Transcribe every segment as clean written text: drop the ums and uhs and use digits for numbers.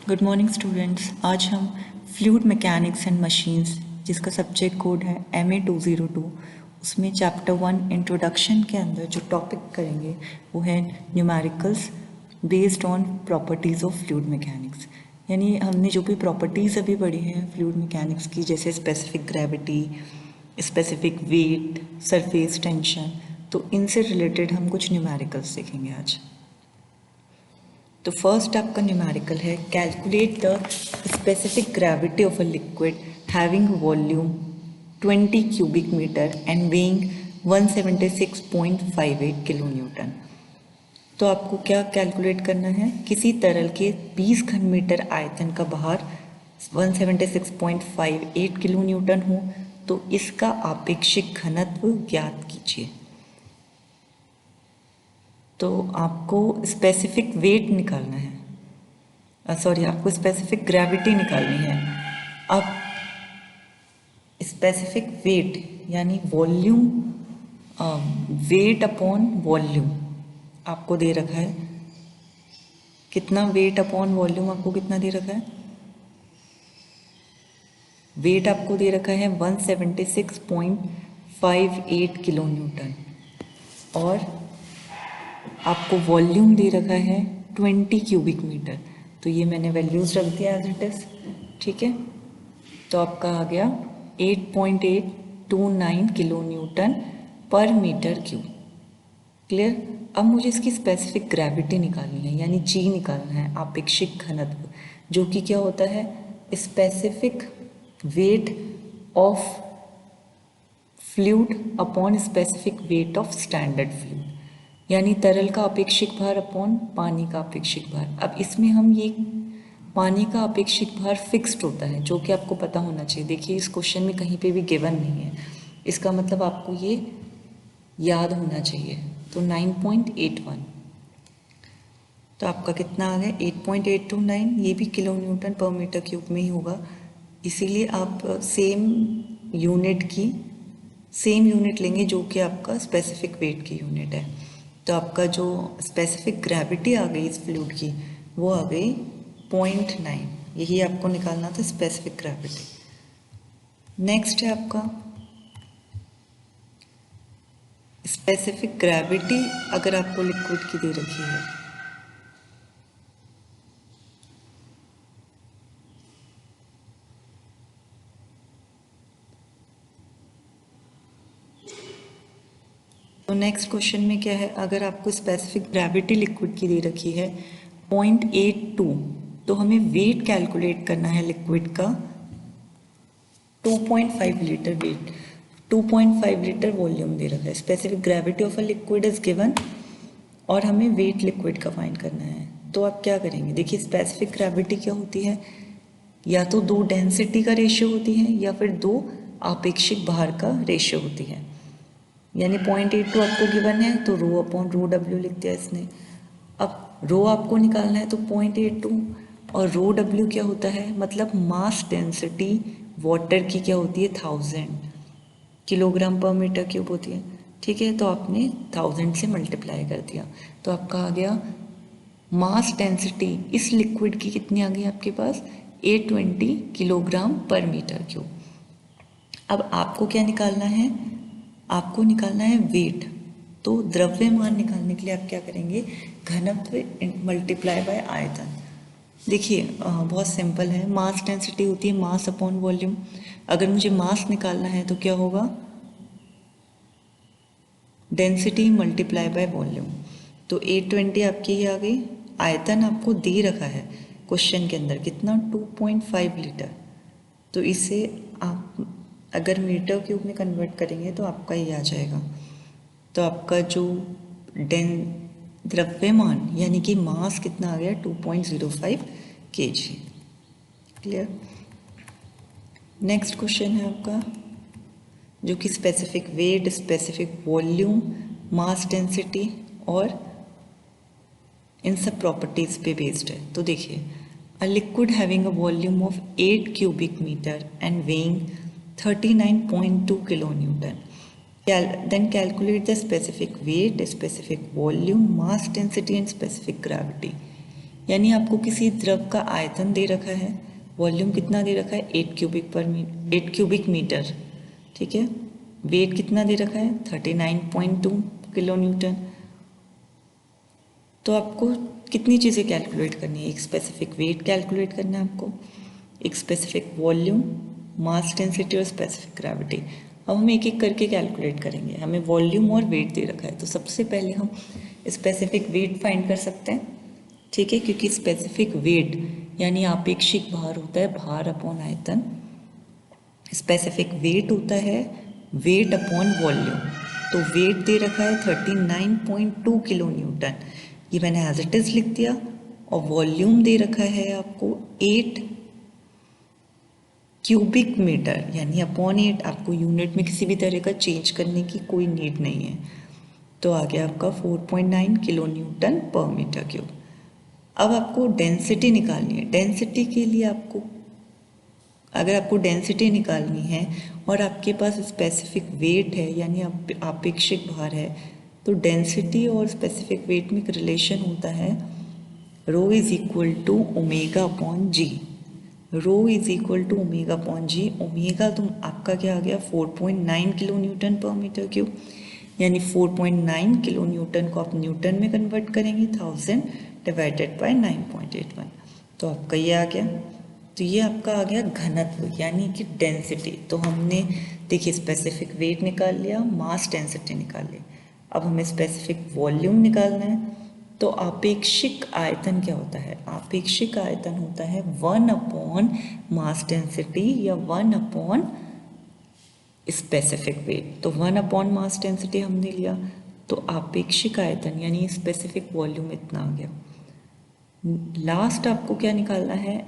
Good morning students. आज हम fluid mechanics and machines, जिसका सब्जेक्ट कोड है MA 202, उसमें चैप्टर 1 इंट्रोडक्शन के अंदर जो टॉपिक करेंगे वो है numericals based on properties of fluid mechanics. यानी हमने जो भी प्रॉपर्टीज़ अभी पढ़ी हैं फ्लूइड मैकेनिक्स की, जैसे specific gravity, specific weight, surface tension, तो इनसे रिलेटेड हम कुछ न्यूमेरिकल्स देखेंगे आज। तो फर्स्ट आपका न्यूमेरिकल है calculate the specific gravity of a liquid having volume 20 cubic metre and weighing 176.58 kilo newton. तो आपको क्या कैलकुलेट करना है? किसी तरल के 20 घन मीटर आयतन का भार 176.58 किलो न्यूटन हो तो इसका आपेक्षिक घनत्व ज्ञात कीजिए। तो आपको स्पेसिफिक वेट निकालना है, आपको स्पेसिफिक ग्रेविटी निकालनी है। अब स्पेसिफिक वेट यानी वॉल्यूम, वेट अपॉन वॉल्यूम आपको दे रखा है। कितना वेट अपॉन वॉल्यूम आपको कितना दे रखा है? वेट आपको दे रखा है 176.58 किलो न्यूटन और आपको वॉल्यूम दे रखा है 20 क्यूबिक मीटर। तो ये मैंने वैल्यूज़ रख दिया एज इट इज़, ठीक है। तो आपका आ गया 8.829 kilo newton per metre cube. Clear? अब मुझे इसकी स्पेसिफिक ग्रेविटी निकालनी है, यानी जी निकालना है, आपेक्षिक घनत्व, जो कि क्या होता है? Specific weight of fluid upon specific weight of standard fluid, यानी तरल का अपेक्षिक भार अपॉन पानी का अपेक्षिक भार। अब इसमें हम ये पानी का अपेक्षिक भार फिक्स्ड होता है, जो कि आपको पता होना चाहिए। देखिए इस क्वेश्चन में कहीं पे भी गिवन नहीं है, इसका मतलब आपको ये याद होना चाहिए। तो 9.81, तो आपका कितना आ गया? 8.829। ये भी kilo newton per metre cube में ही होगा, इसीलिए आप सेम यूनिट लेंगे जो कि आपका स्पेसिफिक वेट की यूनिट है। तो आपका जो स्पेसिफिक ग्रेविटी आ गई इस फ्लूइड की वो आ गई 0.9। यही आपको निकालना था, स्पेसिफिक ग्रेविटी। नेक्स्ट है आपका स्पेसिफिक ग्रेविटी अगर आपको लिक्विड की दे रखी है, तो नेक्स्ट क्वेश्चन में क्या है? अगर आपको स्पेसिफिक ग्रेविटी लिक्विड की दे रखी है 0.82, तो हमें वेट कैलकुलेट करना है लिक्विड का 2.5 लीटर वेट, 2.5 लीटर वॉल्यूम दे रखा है। Specific gravity of a liquid is given और हमें वेट लिक्विड का फाइंड करना है। तो आप क्या करेंगे? देखिए स्पेसिफिक ग्रेविटी क्या होती है? या तो दो डेंसिटी का रेशियो होती है या फिर दो आपेक्षिक भार का रेशियो होती है। यानी 0.82 आपको गिवन है तो रो अपॉन रो डब्ल्यू लिख दिया इसने। अब रो आपको निकालना है तो 0.82 और रो डब्ल्यू क्या होता है? मतलब मास डेंसिटी वाटर की क्या होती है? 1000 किलोग्राम पर मीटर क्यूब होती है, ठीक है। तो आपने 1000 से मल्टीप्लाई कर दिया तो आपका आ गया मास डेंसिटी इस लिक्विड की कितनी आ गई आपके पास? 820 किलोग्राम पर मीटर क्यूब। अब आपको क्या निकालना है? आपको निकालना है वेट। तो द्रव्यमान निकालने के लिए आप क्या करेंगे? घनत्व मल्टीप्लाई बाय आयतन। देखिए बहुत सिंपल है, मास डेंसिटी होती है मास अपॉन वॉल्यूम। अगर मुझे मास निकालना है तो क्या होगा? Density multiply by volume. तो 820 आपकी ही आ गई। आयतन आपको दे रखा है क्वेश्चन के अंदर कितना? 2.5 लीटर। तो इसे आप अगर मीटर क्यूब में कन्वर्ट करेंगे तो आपका ये आ जाएगा। तो आपका जो द्रव्यमान यानी कि मास कितना आ गया? 2.05 kg। क्लियर? नेक्स्ट क्वेश्चन है आपका जो कि specific weight, specific volume, mass density और इन सब प्रॉपर्टीज़ पे बेस्ड है। तो देखिए a liquid having a volume of 8 cubic metre and weighing 39.2 kilo newton, then calculate the specific weight, specific volume, mass density and specific gravity। यानी आपको किसी द्रव का आयतन दे रखा है, वॉल्यूम कितना दे रखा है 8 क्यूबिक मीटर, ठीक है। वेट कितना दे रखा है 39.2 किलो न्यूटन। तो आपको कितनी चीज़ें कैलकुलेट करनी है, एक स्पेसिफिक वेट कैलकुलेट करना है आपको, एक स्पेसिफिक वॉल्यूम, मास डेंसिटी और स्पेसिफिक ग्रेविटी। अब हम एक एक करके कैलकुलेट करेंगे। हमें वॉल्यूम और वेट दे रखा है, तो सबसे पहले हम स्पेसिफिक वेट फाइंड कर सकते हैं, ठीक है, क्योंकि स्पेसिफिक वेट यानी आपेक्षिक भार होता है भार अपॉन आयतन, स्पेसिफिक वेट होता है वेट अपॉन वॉल्यूम। तो वेट दे रखा है 39.2 किलो न्यूटन, ये मैंने एज इट इज लिख दिया। और वॉल्यूम दे रखा है आपको 8 क्यूबिक मीटर, यानी अपॉन 8। आपको यूनिट में किसी भी तरह का चेंज करने की कोई नीड नहीं है। तो आ गया आपका 4.9 kilo newton per metre cube. अब आपको डेंसिटी निकालनी है। डेंसिटी के लिए आपको, अगर आपको डेंसिटी निकालनी है और आपके पास स्पेसिफिक वेट है यानी आपेक्षिक भार है, तो डेंसिटी और स्पेसिफिक वेट में एक रिलेशन होता है, rho is equal to omega upon G. Rho is equal to omega upon G. Omega तो आपका क्या आ गया 4.9 kilo newton per metre cube, यानी 4.9 किलो न्यूटन को आप न्यूटन में कन्वर्ट करेंगे 1000 डिवाइडेड बाय 9.81, तो आपका ये आ गया। तो ये आपका आ गया घनत्व यानी कि डेंसिटी। तो हमने देखिए स्पेसिफिक वेट निकाल लिया, मास डेंसिटी निकाल ली। अब हमें स्पेसिफिक वॉल्यूम निकालना है। तो आपेक्षिक आयतन क्या होता है, आपेक्षिक आयतन होता है 1 अपॉन मास डेंसिटी या 1 अपॉन स्पेसिफिक वेट। तो 1 अपॉन मास डेंसिटी हमने लिया, तो आपेक्षिक आयतन यानी स्पेसिफिक वॉल्यूम इतना आ गया। लास्ट आपको क्या निकालना है,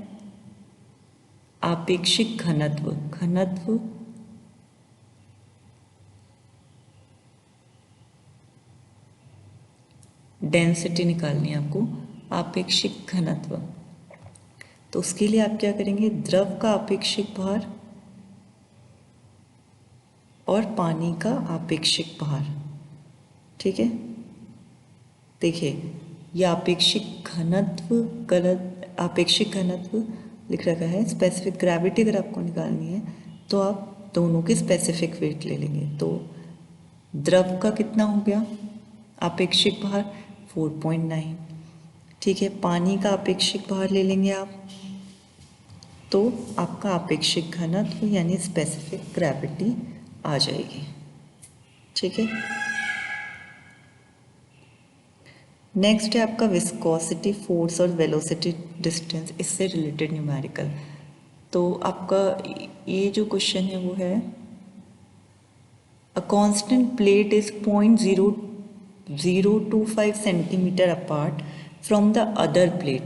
आपेक्षिक घनत्व। घनत्व डेंसिटी निकालनी है आपको, आपेक्षिक घनत्व। तो उसके लिए आप क्या करेंगे, द्रव का आपेक्षिक भार और पानी का आपेक्षिक भार, ठीक है। देखिए ये आपेक्षिक घनत्व गलत, आपेक्षिक घनत्व लिख रखा है। स्पेसिफिक ग्रेविटी अगर आपको निकालनी है तो आप दोनों के स्पेसिफिक वेट ले लेंगे। तो द्रव का कितना हो गया आपेक्षिक भार 4.9, ठीक है। पानी का आपेक्षिक भार ले लेंगे आप, तो आपका आपेक्षिक घनत्व यानी स्पेसिफिक ग्रेविटी आ जाएगी, ठीक है। नेक्स्ट है आपका विस्कोसिटी, फोर्स और वेलोसिटी डिस्टेंस, इससे रिलेटेड न्यूमेरिकल। तो आपका ये जो क्वेश्चन है वो है, a constant plate is 0.0025 centimetre apart from the other plate,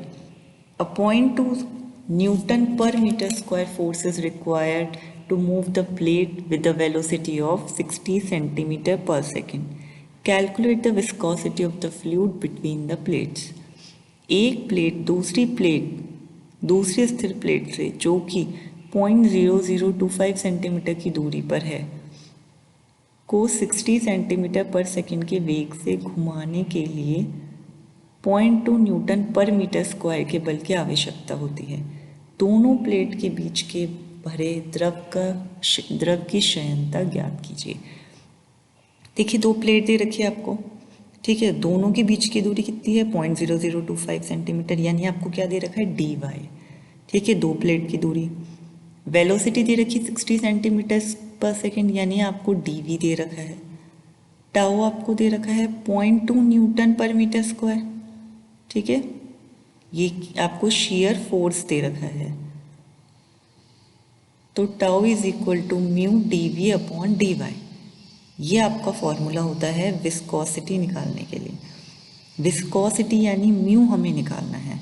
a 0.2 Newton per meter square force is required to move the plate with the velocity of 60 centimeter per second. Calculate the viscosity of the fluid between the plates. एक plate दूसरी स्थिर plate से जो कि 0.0025 centimetre की दूरी पर है को 60 सेंटीमीटर पर सेकंड के वेग से घुमाने के लिए 0.2 न्यूटन पर मीटर स्क्वायर के बल की आवश्यकता होती है। दोनों प्लेट के बीच के भरे द्रव की क्षयणता ज्ञात कीजिए। देखिए दो प्लेट दे रखी है आपको, ठीक है। दोनों के बीच की दूरी कितनी है 0.0025 सेंटीमीटर, यानी आपको क्या दे रखा है dy, ठीक है। दो प्लेट की दूरी, वेलोसिटी दे रखी 60 सेंटीमीटर पर सेकेंड, यानी आपको dv दे रखा है। टाउ आपको दे रखा है 0.2 न्यूटन पर मीटर स्क्वायर, ठीक है। ये आपको शेयर फोर्स दे रखा है। तो tau is equal to mu dv upon dy। ये आपका फॉर्मूला होता है विस्कोसिटी निकालने के लिए। विस्कोसिटी यानी म्यू हमें निकालना है,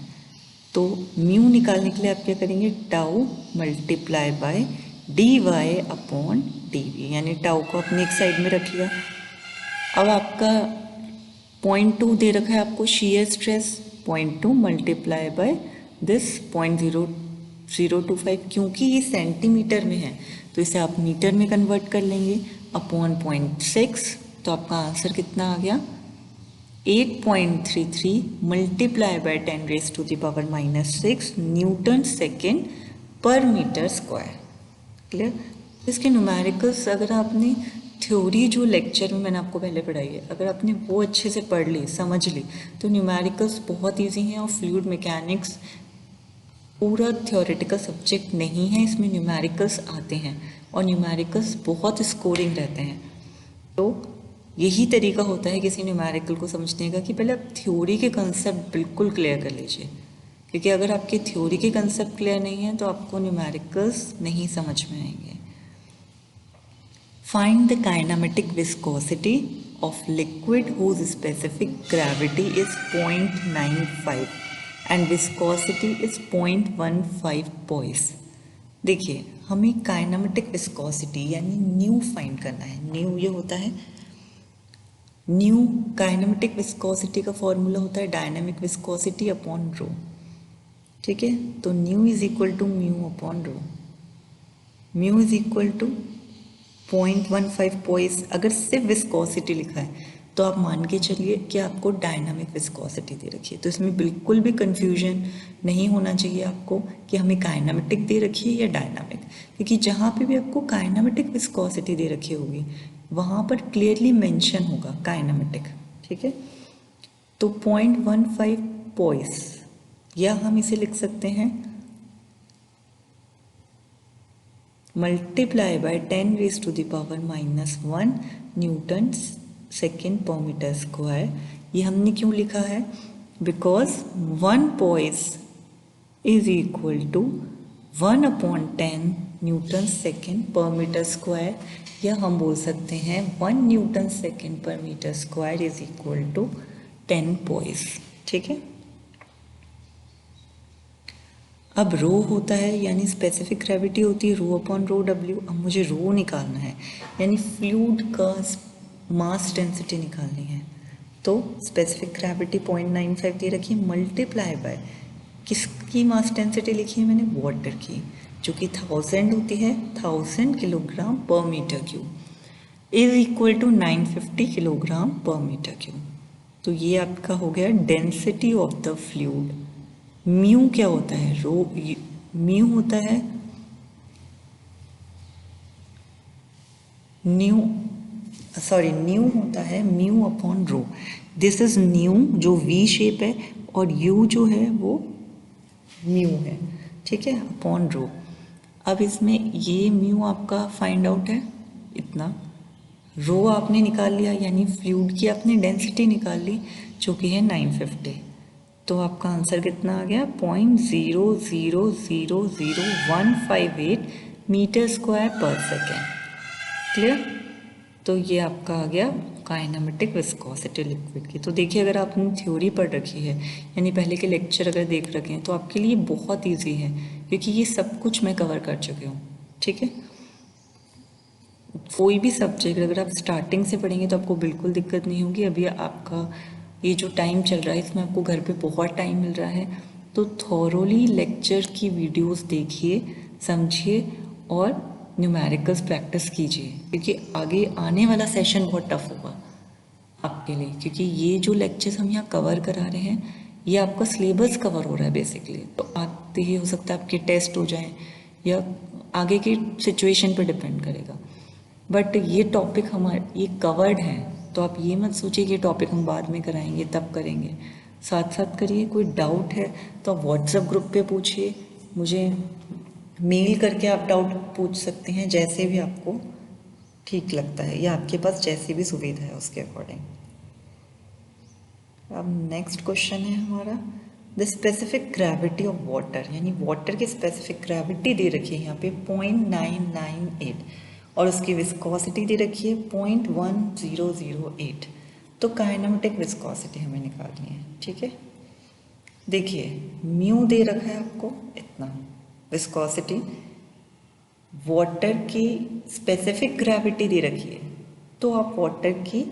तो म्यू निकालने के लिए आप क्या करेंगे, tau multiply by dy upon dv, यानी टाउ को अपने एक साइड में रख लिया। अब आपका 0.2 दे रखा है आपको shear stress, 0.2 multiply by this 0.0025, क्योंकि ये सेंटीमीटर में है तो इसे आप मीटर में कन्वर्ट कर लेंगे अपॉन 0.6, तो आपका आंसर कितना आ गया 8.33 multiply by 10⁻⁻⁶ Newton second per metre square. Clear? इसके न्यूमेरिकल्स अगर आपने थ्योरी जो लेक्चर में मैंने आपको पहले पढ़ाई है, अगर आपने वो अच्छे से पढ़ ली, समझ ली, तो न्यूमेरिकल्स बहुत इजी हैं। और फ्लूइड मैकेनिक्स पूरा थ्योरेटिकल सब्जेक्ट नहीं है, इसमें न्यूमेरिकल्स आते हैं और न्यूमेरिकल्स बहुत स्कोरिंग रहते हैं। तो यही तरीका होता है किसी न्यूमेरिकल को समझने का कि पहले आप थ्योरी के कंसेप्ट बिल्कुल क्लियर कर लीजिए, क्योंकि अगर आपके थ्योरी के कंसेप्ट क्लियर नहीं है तो आपको न्यूमेरिकल्स नहीं समझ में आएंगे। Find the kinematic viscosity of liquid whose specific gravity is 0.95 and viscosity is 0.15 poise। देखिए, हमें काइनेमेटिक विस्कोसिटी यानी न्यू फाइंड करना है। न्यू ये होता है, न्यू काइनेमेटिक विस्कोसिटी का फॉर्मूला होता है डायनामिक विस्कोसिटी अपॉन रो। ठीक है, तो nu is equal to mu upon rho. Mu is equal to 0.15 poise. अगर सिर्फ विस्कोसिटी लिखा है तो आप मान के चलिए कि आपको डायनामिक विस्कोसिटी दे रखी है। तो इसमें बिल्कुल भी कंफ्यूजन नहीं होना चाहिए आपको कि हमें काइनेमेटिक दे रखी है या डायनामिक, क्योंकि जहाँ पे भी आपको काइनेमेटिक विस्कोसिटी दे रखी होगी वहाँ पर क्लियरली मेंशन होगा काइनेमेटिक। ठीक है, तो 0.15 पोइस, या हम इसे लिख सकते हैं multiply by 10⁻⁻⁻1 newton second per metre square. ये हमने क्यों लिखा है? Because 1 poise is equal to 1/10 newton second per metre square, या हम बोल सकते हैं 1 newton second per metre square is equal to 10 poise. ठीक है, अब रो होता है यानी स्पेसिफिक ग्रेविटी होती है रो अपॉन रो डब्ल्यू। अब मुझे रो निकालना है यानी फ्लूइड का मास डेंसिटी निकालनी है। तो स्पेसिफिक ग्रेविटी 0.95 दे रखी है, मल्टीप्लाई बाय किसकी मास डेंसिटी लिखी है मैंने? वाटर की, जो कि 1000 होती है, 1000 kilogram per metre cube, is equal to 950 kilogram per metre cube. तो ये आपका हो गया density of the fluid. Mu क्या होता है? रो, म्यू होता है न्यू होता है mu upon row. This is new जो वी शेप है, और यू जो है वो म्यू है। ठीक है, अपॉन रो। अब इसमें ये म्यू आपका फाइंड आउट है इतना, रो आपने निकाल लिया यानी फ्लूइड की आपने डेंसिटी निकाल ली जो कि है 950। तो आपका आंसर कितना आ गया? 0.000158 metre square per second. Clear? तो ये आपका आ गया काइनेमेटिक विस्कोसिटी लिक्विड की। तो देखिए, अगर आपने थ्योरी पढ़ रखी है यानी पहले के लेक्चर अगर देख रखे हैं तो आपके लिए बहुत इजी है, क्योंकि ये सब कुछ मैं कवर कर चुकी हूँ। ठीक है, कोई भी सब्जेक्ट अगर आप स्टार्टिंग से पढ़ेंगे तो आपको बिल्कुल दिक्कत नहीं होगी। अभी आपका ये जो टाइम चल रहा है इसमें आपको घर पे बहुत टाइम मिल रहा है, तो थॉरोली लेक्चर की वीडियोस देखिए, समझिए और न्यूमेरिकल्स प्रैक्टिस कीजिए, क्योंकि आगे आने वाला सेशन बहुत टफ होगा आपके लिए, क्योंकि ये जो लेक्चर्स हम यहाँ कवर करा रहे हैं ये आपका सिलेबस कवर हो रहा है बेसिकली। तो आते ही हो सकता है आपके टेस्ट हो जाएं या आगे की सिचुएशन पर डिपेंड करेगा, बट ये टॉपिक हमारे ये कवर्ड है। तो आप ये मत सोचिए कि टॉपिक हम बाद में कराएंगे तब करेंगे, साथ साथ करिए। कोई डाउट है तो आप व्हाट्सएप ग्रुप पे पूछिए, मुझे मेल करके आप डाउट पूछ सकते हैं, जैसे भी आपको ठीक लगता है या आपके पास जैसी भी सुविधा है उसके अकॉर्डिंग। अब नेक्स्ट क्वेश्चन है हमारा, the specific gravity of water, यानी वाटर की स्पेसिफिक ग्रेविटी दे रखी है यहाँ पे 0.998 और उसकी विस्कोसिटी दे रखी है 0.1008। तो काइनेमेटिक विस्कोसिटी हमें निकालनी है। ठीक है, देखिए म्यू दे रखा है आपको इतना, विस्कोसिटी, वाटर की स्पेसिफिक ग्रेविटी दे रखी है, तो आप वाटर की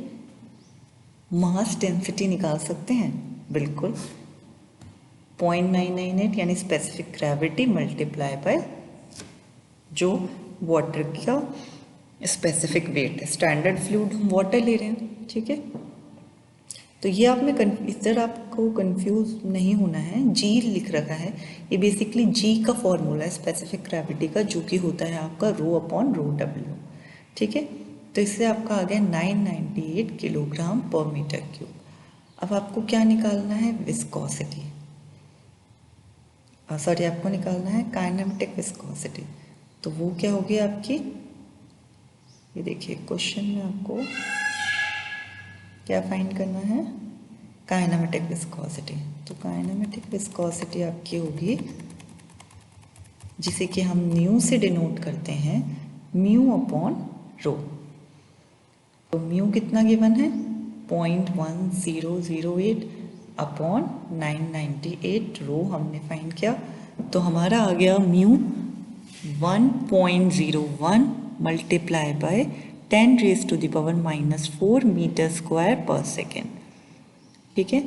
मास डेंसिटी निकाल सकते हैं बिल्कुल। 0.998 यानी स्पेसिफिक ग्रेविटी मल्टीप्लाई बाय जो वाटर का स्पेसिफिक वेट है। स्टैंडर्ड फ्लूइड हम वाटर ले रहे हैं। ठीक है, तो ये आप में इधर आपको कंफ्यूज नहीं होना है, जी लिख रखा है, ये बेसिकली जी का फॉर्मूला है स्पेसिफिक ग्रेविटी का, जो कि होता है आपका रो अपॉन रो डब्ल्यू। ठीक है, तो इससे आपका आ गया 998 किलोग्राम पर मीटर क्यूब। अब आपको क्या निकालना है, विस्कोसिटी, सॉरी आपको निकालना है काइनेमेटिक विस्कोसिटी। तो वो क्या होगी आपकी, ये देखिए क्वेश्चन में आपको क्या फाइंड करना है, काइनेमेटिक विस्कोसिटी। तो काइनेमेटिक विस्कोसिटी आपकी होगी, जिसे कि हम म्यू से डिनोट करते हैं, म्यू अपॉन रो। तो म्यू कितना गिवन है, 0.1008 अपॉन 998, रो हमने फाइंड किया, तो हमारा आ गया mu 1.01 multiply by 10⁻⁻⁴ metre square per second. ठीक है,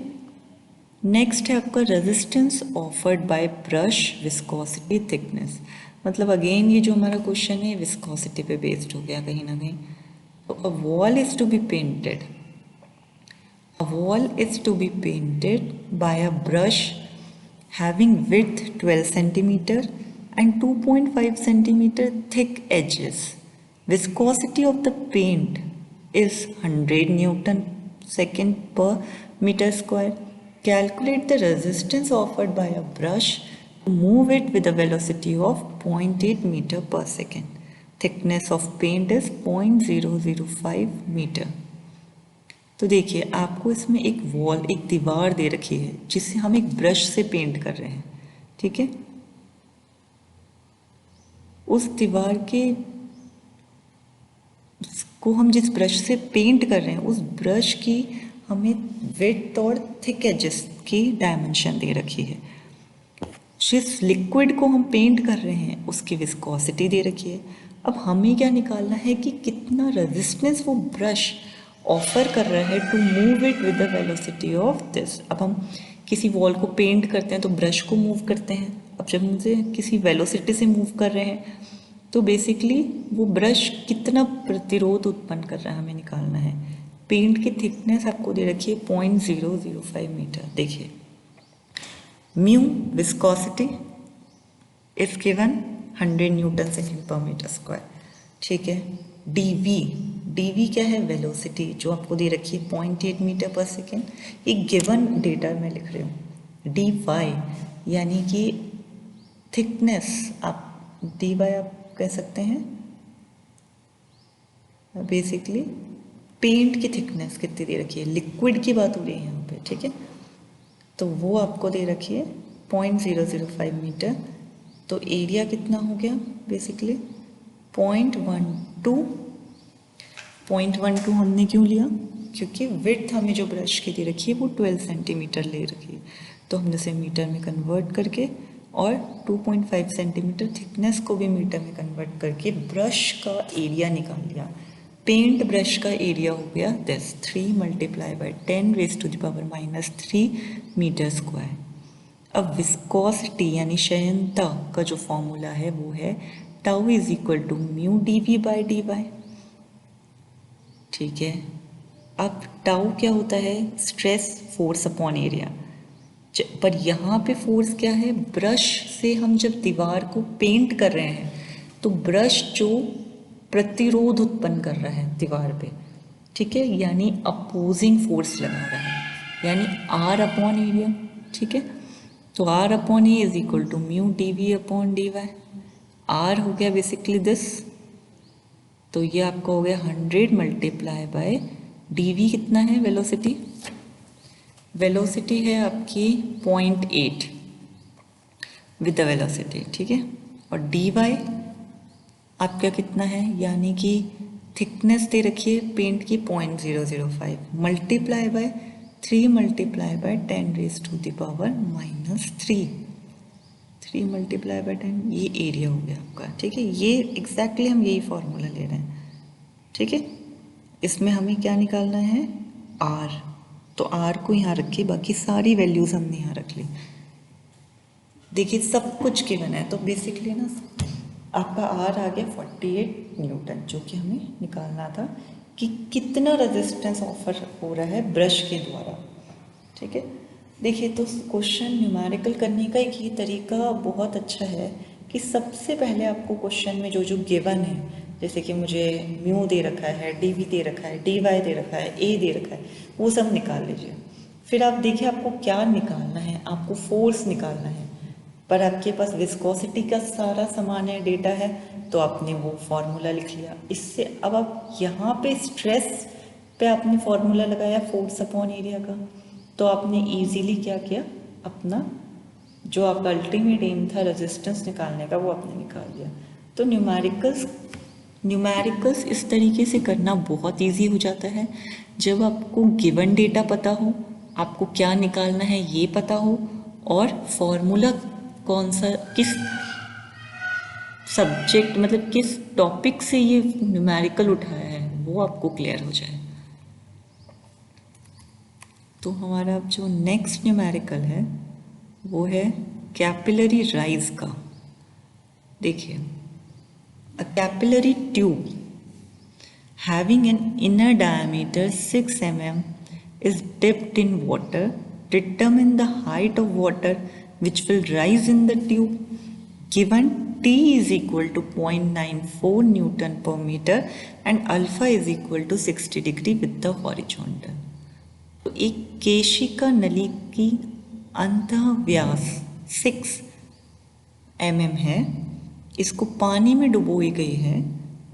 नेक्स्ट है आपका resistance offered by brush viscosity thickness. मतलब अगेन ये जो हमारा क्वेश्चन है विस्कोसिटी पे बेस्ड हो गया कहीं ना कहीं। तो a wall is to be painted, a wall is to be painted by a brush having width 12 centimeter and 2.5 centimeter thick edges. Viscosity of the paint is 100 Newton second per meter square. Calculate the resistance offered by a brush to move it with a velocity of 0.8 meter per second. Thickness of paint is 0.005 meter. तो देखिए आपको इसमें एक wall, एक दीवार दे रखी है जिसे हम एक ब्रश से पेंट कर रहे हैं। ठीक है, उस दीवार के को हम जिस ब्रश से पेंट कर रहे हैं उस ब्रश की हमें विड्थ और थिक एजेस की डायमेंशन दे रखी है। जिस लिक्विड को हम पेंट कर रहे हैं उसकी विस्कोसिटी दे रखी है। अब हमें क्या निकालना है कि कितना रेजिस्टेंस वो ब्रश ऑफर कर रहा है to move it with the velocity of this. अब हम किसी वॉल को पेंट करते हैं तो ब्रश को मूव करते हैं, अब जब मुझे किसी वेलोसिटी से मूव कर रहे हैं तो बेसिकली वो ब्रश कितना प्रतिरोध उत्पन्न कर रहा है हमें निकालना है। पेंट की थिकनेस आपको दे रखी है 0.005 मीटर। देखिए mu viscosity is given 100 Newton second per metre square. ठीक है, डीवी क्या है, वेलोसिटी जो आपको दे रखी है 0.8 मीटर पर सेकेंड। एक गिवन डेटा मैं लिख रही हूँ। डी वाई यानी कि थिकनेस, आप डी वाई आप कह सकते हैं बेसिकली पेंट की थिकनेस कितनी दे रखी है, लिक्विड की बात हो रही है यहाँ पे। ठीक है, तो वो आपको दे रखी है 0.005 मीटर। तो एरिया कितना हो गया बेसिकली 0.12 हमने क्यों लिया, क्योंकि विड्थ हमें जो ब्रश की दे रखी है वो 12 सेंटीमीटर ले रखी है, तो हमने इसे मीटर में कन्वर्ट करके और 2.5 सेंटीमीटर थिकनेस को भी मीटर में कन्वर्ट करके ब्रश का एरिया निकाल लिया। पेंट ब्रश का एरिया हो गया this 3 multiply by 10⁻⁻³ metre square. अब विस्कोसिटी यानी क्षयनता का जो फॉर्मूला है वो है tau is equal to mu dv by dy। ठीक है, अब टाउ क्या होता है, स्ट्रेस फोर्स अपॉन एरिया। पर यहाँ पे फोर्स क्या है, ब्रश से हम जब दीवार को पेंट कर रहे हैं तो ब्रश जो प्रतिरोध उत्पन्न कर रहा है दीवार पे, ठीक है, यानी अपोजिंग फोर्स लगा रहा है, यानी आर अपॉन एरिया। ठीक है, तो R upon A is equal to mu dv upon dy। R हो गया बेसिकली दिस, तो ये आपका हो गया 100 मल्टीप्लाई बाय dv कितना है, वेलोसिटी, वेलोसिटी है आपकी 0.8 विद द वेलोसिटी। ठीक है, और dy आपका कितना है, यानी कि थिकनेस दे रखी है पेंट की 0.005 multiply by 3 multiply bye 10⁻³ -3 multiply bye 10, ये एरिया हो गया आपका। ठीक है, ये एग्जैक्टली हम यही फॉर्मूला ले रहे हैं। ठीक है, इसमें हमें क्या निकालना है, आर, तो आर को यहाँ रखिए, बाकी सारी वैल्यूज हमने यहाँ रख ली। देखिए सब कुछ गिवन है, तो बेसिकली ना आपका आर आ गया 48 न्यूटन, जो कि हमें निकालना था कि कितना रेजिस्टेंस ऑफर हो रहा है ब्रश के द्वारा। ठीक है, देखिए तो क्वेश्चन न्यूमेरिकल करने का एक ये तरीका बहुत अच्छा है कि सबसे पहले आपको क्वेश्चन में जो जो गिवन है, जैसे कि मुझे म्यू दे रखा है, डी वी दे रखा है, डी वाई दे रखा है, ए दे रखा है, वो सब निकाल लीजिए। फिर आप देखिए आपको क्या निकालना है, आपको फोर्स निकालना है, पर आपके पास विस्कोसिटी का सारा सामान है, डेटा है, तो आपने वो फॉर्मूला लिख लिया। इससे अब आप यहाँ पे स्ट्रेस पे आपने फॉर्मूला लगाया फोर्स अपॉन एरिया का, तो आपने इजीली क्या किया, अपना जो आपका अल्टीमेट एम था रेजिस्टेंस निकालने का वो आपने निकाल लिया। तो न्यूमेरिकल्स इस तरीके से करना बहुत इजी हो जाता है जब आपको गिवन डेटा पता हो, आपको क्या निकालना है ये पता हो, और फॉर्मूला कौन सा किस सब्जेक्ट मतलब किस टॉपिक से ये न्यूमेरिकल उठाया है वो आपको क्लियर हो जाए। तो हमारा अब जो नेक्स्ट न्यूमेरिकल है वो है कैपिलरी राइज का। देखिए, अ capillary tube having an inner diameter 6 mm is dipped in water. Determine the height of water which will rise in the tube. Given T is equal to 0.94 Newton per meter and alpha is equal to 60 degree with the horizontal. तो एक केशिका नली की अंतः व्यास 6 mm है, इसको पानी में डुबोई गई है,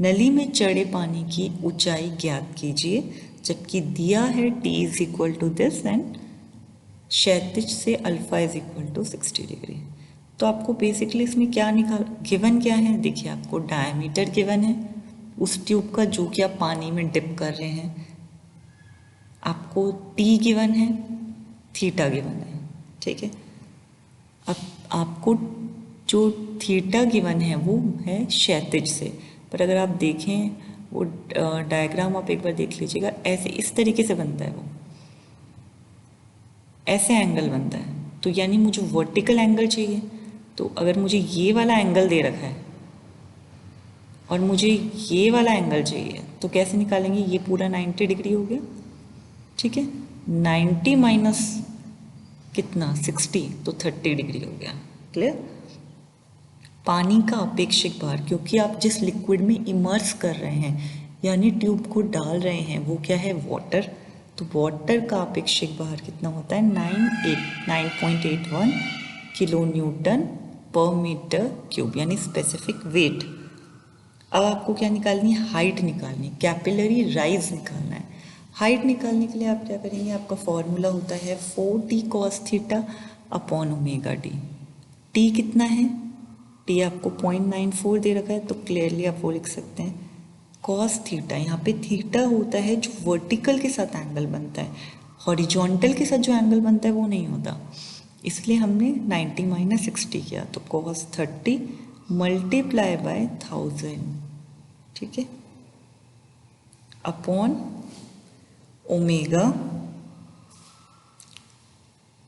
नली में चढ़े पानी की ऊंचाई ज्ञात कीजिए, जबकि दिया है t is equal to this and क्षैतिज से alpha is equal to 60 degree. तो आपको बेसिकली इसमें क्या गिवन क्या है, देखिए आपको डायमीटर गिवन है उस ट्यूब का जो कि आप पानी में डिप कर रहे हैं, आपको t गिवन है, थीटा गिवन है। ठीक है, अब आपको जो थीटा गिवन है वो है क्षैतिज से, पर अगर आप देखें वो डायग्राम आप एक बार देख लीजिएगा, ऐसे इस तरीके से बनता है, वो ऐसे एंगल बनता है। तो यानी मुझे वर्टिकल एंगल चाहिए, तो अगर मुझे ये वाला एंगल दे रखा है और मुझे ये वाला एंगल चाहिए तो कैसे निकालेंगे, ये पूरा 90 डिग्री हो गया। ठीक है, 90 माइनस कितना 60, तो 30 डिग्री हो गया। क्लियर। पानी का अपेक्षित भार, क्योंकि आप जिस लिक्विड में इमर्स कर रहे हैं यानी ट्यूब को डाल रहे हैं वो क्या है, वाटर, तो वाटर का अपेक्षित भार कितना होता है 9.81 kilo newton per metre cube, यानी स्पेसिफिक वेट। अब आपको क्या निकालनी है, हाइट निकालनी, कैपिलरी राइज निकालना है। हाइट निकालने के लिए आप क्या करेंगे, आपका फॉर्मूला होता है 4t cos theta upon omega D. T कितना है, टी आपको 0.94 दे रखा है, तो क्लियरली आप वो लिख सकते हैं कॉस थीटा। यहाँ पे थीटा होता है जो वर्टिकल के साथ एंगल बनता है, हॉरिजॉन्टल के साथ जो एंगल बनता है वो नहीं होता, इसलिए हमने 90 माइनस 60 किया, तो कॉस 30 मल्टीप्लाई बाय 1000, ठीक है, upon omega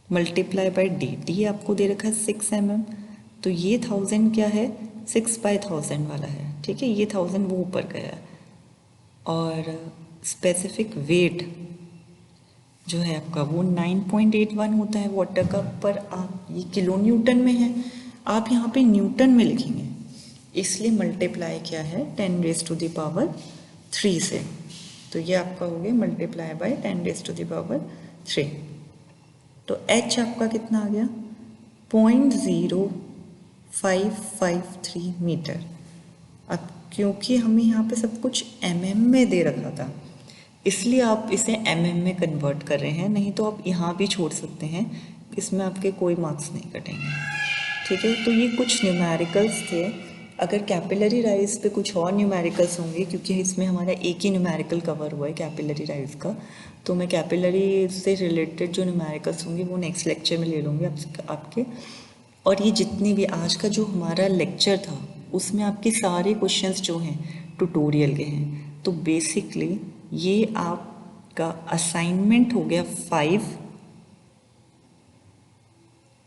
multiply by D. D आपको दे रखा है 6 mm, तो ये 1000 क्या है 6/1000 वाला है। ठीक है, ये 1000 वो ऊपर गया है, और स्पेसिफिक वेट जो है आपका वो 9.81 होता है वाटर का, पर आप ये किलो न्यूटन में है, आप यहाँ पे न्यूटन में लिखेंगे, इसलिए मल्टीप्लाई क्या है 10⁻³ से, तो ये आपका हो गया मल्टीप्लाई बाय 10⁻³ तो h आपका कितना आ गया 0.0553 मीटर। अब क्योंकि हमें यहाँ पे सब कुछ mm में दे रखा था, इसलिए आप इसे mm में कन्वर्ट कर रहे हैं, नहीं तो आप यहाँ भी छोड़ सकते हैं, इसमें आपके कोई मार्क्स नहीं कटेंगे। ठीक है, तो ये कुछ न्यूमेरिकल्स थे। अगर कैपिलरी राइज पे कुछ और न्यूमेरिकल्स होंगे, क्योंकि इसमें हमारा एक ही न्यूमेरिकल कवर हुआ है कैपिलरी राइज का, तो मैं कैपिलरी से रिलेटेड जो न्यूमेरिकल्स होंगे वो नेक्स्ट लेक्चर में ले लूँगी आपके। और ये जितनी भी आज का जो हमारा लेक्चर था उसमें आपके सारे क्वेश्चंस जो हैं ट्यूटोरियल के हैं, तो बेसिकली ये आपका असाइनमेंट हो गया 5।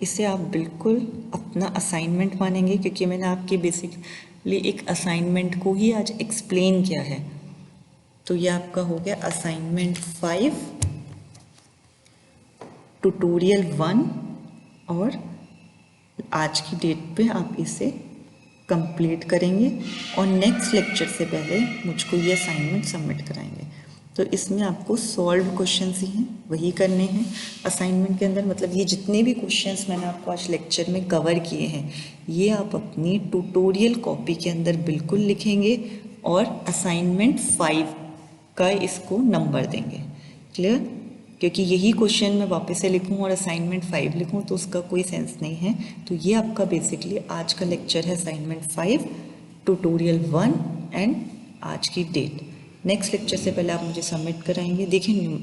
इसे आप बिल्कुल अपना असाइनमेंट मानेंगे, क्योंकि मैंने आपके बेसिकली एक असाइनमेंट को ही आज एक्सप्लेन किया है। तो ये आपका हो गया असाइनमेंट 5 ट्यूटोरियल 1 और आज की डेट पे आप इसे कंप्लीट करेंगे और नेक्स्ट लेक्चर से पहले मुझको ये असाइनमेंट सबमिट कराएंगे। तो इसमें आपको सॉल्व क्वेश्चंस ही हैं वही करने हैं असाइनमेंट के अंदर। मतलब ये जितने भी क्वेश्चंस मैंने आपको आज लेक्चर में कवर किए हैं ये आप अपनी ट्यूटोरियल कॉपी के अंदर बिल्कुल लिखेंगे और असाइनमेंट 5 का इसको नंबर देंगे। क्लियर? क्योंकि यही क्वेश्चन मैं वापस से लिखूं और असाइनमेंट 5 लिखूं तो उसका कोई सेंस नहीं है। तो ये आपका बेसिकली आज का लेक्चर है असाइनमेंट 5 ट्यूटोरियल 1 एंड आज की डेट। नेक्स्ट लेक्चर से पहले आप मुझे सबमिट कराएंगे। देखिए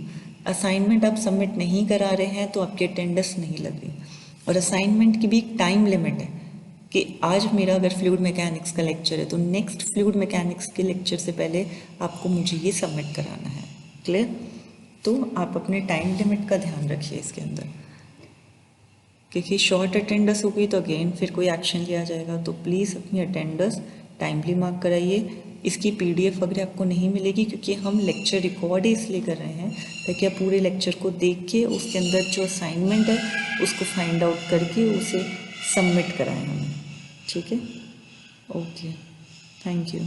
असाइनमेंट आप सबमिट नहीं करा रहे हैं तो आपकी अटेंडेंस नहीं लग रही और असाइनमेंट की भी एक टाइम लिमिट है कि आज मेरा अगर फ्लूइड मैकेनिक्स का लेक्चर है तो नेक्स्ट फ्लूइड मैकेनिक्स के लेक्चर से पहले आपको मुझे ये सबमिट कराना है। क्लियर? तो आप अपने टाइम लिमिट का ध्यान रखिए इसके अंदर, क्योंकि शॉर्ट अटेंडेंस हो गई तो अगेन फिर कोई एक्शन लिया जाएगा। तो प्लीज़ अपनी अटेंडेंस टाइमली मार्क कराइए। इसकी पीडीएफ वगैरह आपको नहीं मिलेगी क्योंकि हम लेक्चर रिकॉर्ड ही इसलिए कर रहे हैं ताकि आप पूरे लेक्चर को देख के उसके अंदर जो असाइनमेंट है उसको फाइंड आउट करके उसे सबमिट कराएं हमें। ठीक है? Okay, thank you.